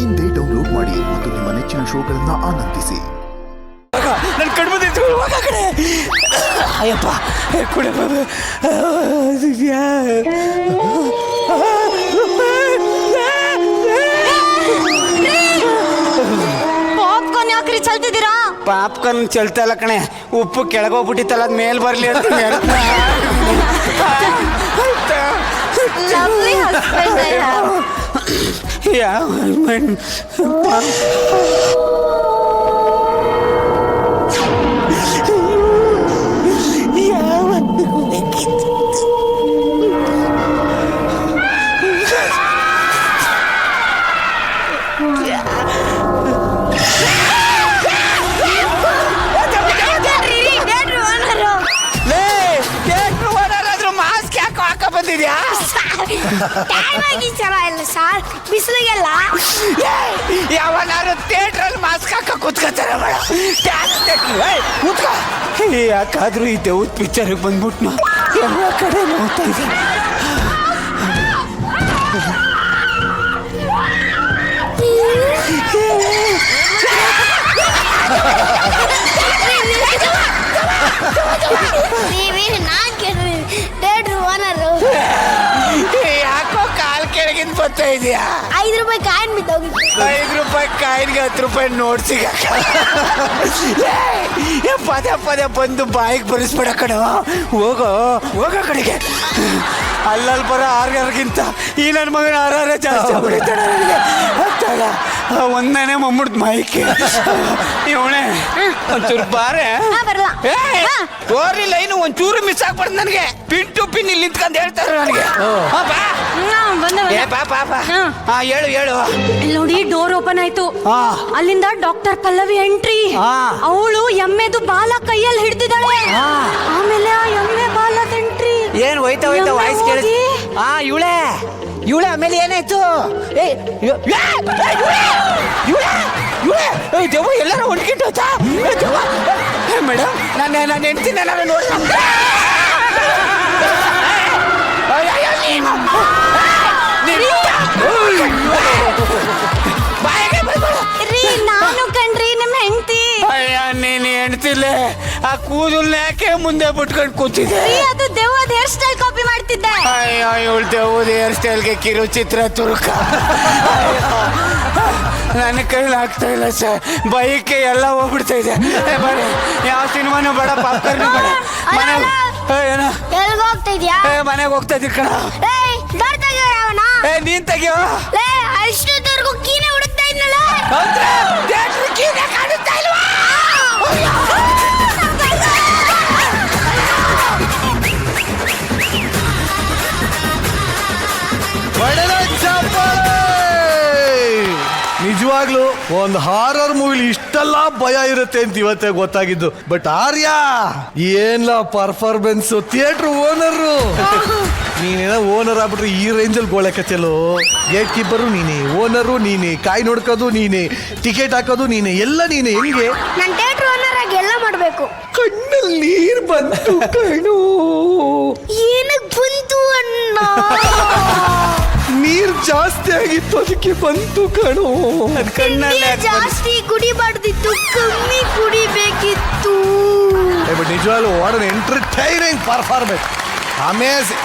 ಇಂದೇ ಡೌನ್ಲೋಡ್ ಮಾಡಿ ಮತ್ತು ನಿಮ್ಮ ನೆಚ್ಚಿನ ಶೋಗಳನ್ನ ಆನಂದಿಸಿ. ನನ್ನ ಕಣ್ಮುಂದೆ ಹೋಗ ಕಡೆ ಅಯ್ಯಪ್ಪ ಕೂಡ ಪಾಪ್ಕಾರ್ನ್ ಯಾಕ್ರಿ ಚಲ್ತಿದ್ದೀರಾ? ಪಾಪ್ಕಾರ್ನ್ ಚಲ್ತಾ ಇಲ್ಲ ಕಣೆ, ಉಪ್ಪು ಕೆಳಗೋಗ್ಬಿಟ್ಟಿತ್ತಲ್ಲ ಅದ್ ಮೇಲ್ ಬರ್ಲಿ ಅಂತ Lovely husband I have. ಯಾವ ಮಾಸ್ಕ್ ಯಾಕೆ ಹಾಕ ಬಂದಿದ್ಯಾ? ಬಿಸಿಲಿಗೆಲ್ಲ ಯಾವನಾರು ಥಿಯೇಟ್ರಲ್ಲಿ ಮಾಸ್ಕ್ ಹಾಕ ಕೂತ್ಕೊತಾರೆ ಕೂತ್ಕ. ಯಾಕಾದ್ರೂ ಈ ದೇವ್ರ ಪಿಕ್ಚರ್ಗೆ ಬಂದ್ಬಿಟ್ನ ಎಲ್ಲ ಕಡೆ ನೋಡ್ತಾ ಇದ್ದಾರೆ. ಯಾಕೋ ಕಾಲ್ ಕೆಳಗಿಂದ ಬರ್ತಾ ಇದೆಯಾ? 5 ರೂಪಾಯಿ ಕಾಯಿನ್ ಬಿದ್ದೋಗಿ. 5 ರೂಪಾಯಿ ಕಾಯಿನ್ಗೆ 10 ರೂಪಾಯಿ ನೋಟ್ ಸಿಗ ಪದೇ ಪದೇ ಬಂದು ಬಾಯಿಗೆ ಬರಿಸ್ಬೇಡ ಕಣ. ಹೋಗೋ ಕಡೆಗೆ. ಅಲ್ಲಲ್ಲಿ ಬರೋ ಆರ್ಗಿಂತ ಈ ನನ್ನ ಮಗನ ಆರಾರ ಜಾಸ್ತಿ ಹೊಡಿತಾಳೆ ನನಗೆ. ಒಂದನೇ ಮಮ್ಮುಡ್ದು ಮಾಯಿಕೆ ಇವಳೆ ಒಂಚೂರು ಬಾರೆ. ತೋರಿಲ್ಲ ಇನ್ನು ಒಂಚೂರು ಮಿಸ್ ಆಗ್ಬಾರ್ದು ನನಗೆ. ಪಿನ್ ಟು ಪಿನ್ ಇಲ್ಲಿ ನಿಂತ್ಕೊಂಡು ಹೇಳ್ತಾರೆ ನನಗೆ. ಹೇಳು. ನೋಡಿ ಡೋರ್ ಓಪನ್ ಆಯ್ತು. ಅಲ್ಲಿಂದ ಡಾಕ್ಟರ್ ಪಲ್ಲವಿ ಎಂಟ್ರಿ. ಅವಳು ಎಮ್ಮೆದು ಬಾಲ ಕೈಯಲ್ಲಿ ಹಿಡ್ದಿದ್ದಾಳೆ. ಆಮೇಲೆ ಆ ಎಮ್ಮೆ ಬಾಲದ ಎಂಟ್ರಿ. ಏನ್ ಹೋಯ್ತಾ ವಾಯ್ಸ್ ಕೇಳಿ. ಇವಳೆ ಆಮೇಲೆ ಏನಾಯ್ತು? ದೇವ ಎಲ್ಲರೂ ಹೊಂಟ್ಕಿಟ್ಟು ಮೇಡಮ್ ನಾನು ಹೆಂಡ್ತೀನಿ ಎಲ್ಲರೂ ನೋಡಿ. ನಾನು ಕಣ್ರಿ ನಿಮ್ಮ ಹೆಂಡತಿ. ನೀನು ಹೆಣ್ತಿಲ್ಲ, ಆ ಕೂದಲ್ನ ಯಾಕೆ ಮುಂದೆ ಬಿಟ್ಕೊಂಡು ಕೂತಿದ್ದೆ? ಅದು ದೆವ್ವದ ಹೇರ್ ಸ್ಟೈಲ್ ಕಾಪಿ ಮಾಡ್ತಿದ್ದೆ. ಇವಳು ದೆವ್ವದ ಹೇರ್ ಸ್ಟೈಲ್ಗೆ ಕಿರು ಚಿತ್ರ ತುರುಕ. ನನ್ನ ಕೈಲಿ ಆಗ್ತಾ ಇಲ್ಲ ಸರ್, ಬೈಕೆ ಎಲ್ಲ ಹೋಗ್ಬಿಡ್ತಾ ಇದೆ. ಬರೀ ಯಾವ ಸಿನಿಮಾನು ಬೇಡ, ಪಾಪ್ಕಾರ್ನ್ ಬೇಡ. ಎಲ್ಗ ಹೋಗ್ತಾ ಇದ್ಯಾ? ಮನೆಗೆ ಹೋಗ್ತಾ ಇದ್ದೀವಿ ಕಣ. ನೀನ್ ತೆಗಿಯೋ. ಅಷ್ಟೊತ್ತವರೆಗೂ ಕೀನೆ ಹುಡುಕ್ತಾ ಇದ್ನಲ್ಲ. ಕೀನೆ ಕಾಣುತ್ತಾ ಇಲ್ವಾ? ನಿಜವಾಗ್ಲು ಒಂದು ಹಾರರ್ ಮೂವಿಲಿ ಇಷ್ಟೆಲ್ಲ ಭಯ ಇರುತ್ತೆ ಅಂತ ಇವತ್ತೇ ಗೊತ್ತಾಗಿದ್ದು. ಬಟ್ ಆರ್ಯ ಏನ್ಲ ಪರ್ಫಾರ್ಮೆನ್ಸ್. ಥಿಯೇಟರ್ ಓನರು ನೀನೇನೋ ಓನರ್ ಆಗ್ಬಿಟ್ರೆ ಈ ರೇಂಜಲ್ಲಿ ಗೋಳೆ ಕಚ್ಚಲು. ಗೇಟ್ ಕೀಪರು ನೀನೆ, ಓನರು ನೀನೆ, ಕಾಯಿ ನೋಡ್ಕೋದು ನೀನೆ, ಟಿಕೆಟ್ ಹಾಕೋದು ನೀನೆ, ಎಲ್ಲ ನೀನೆ. ಹೆಂಗೆ ನಾನು ಥಿಯೇಟರ್ ಓನರ್ ಆಗಿ ಎಲ್ಲ ಮಾಡಬೇಕು? ಕಣ್ಣಲ್ಲಿ ನೀರು ಬಂತು ಕಣು. ಏನಕ್ಕೆ ಬಂತು ಅಣ್ಣ? ನೀರ್ ಜಾಸ್ತಿ ಆಗಿತ್ತು ಅದಕ್ಕೆ ಬಂತು ಕಣು. ಕಣ್ಣಲ್ಲಿ ಜಾಸ್ತಿ ಕುಡಿಬಾರ್ದಿತ್ತು, ಕಮ್ಮಿ ಕುಡಿಬೇಕಿತ್ತು. ನಿಜವಾಗ್ಲೂ what an entertaining performance. Amazing.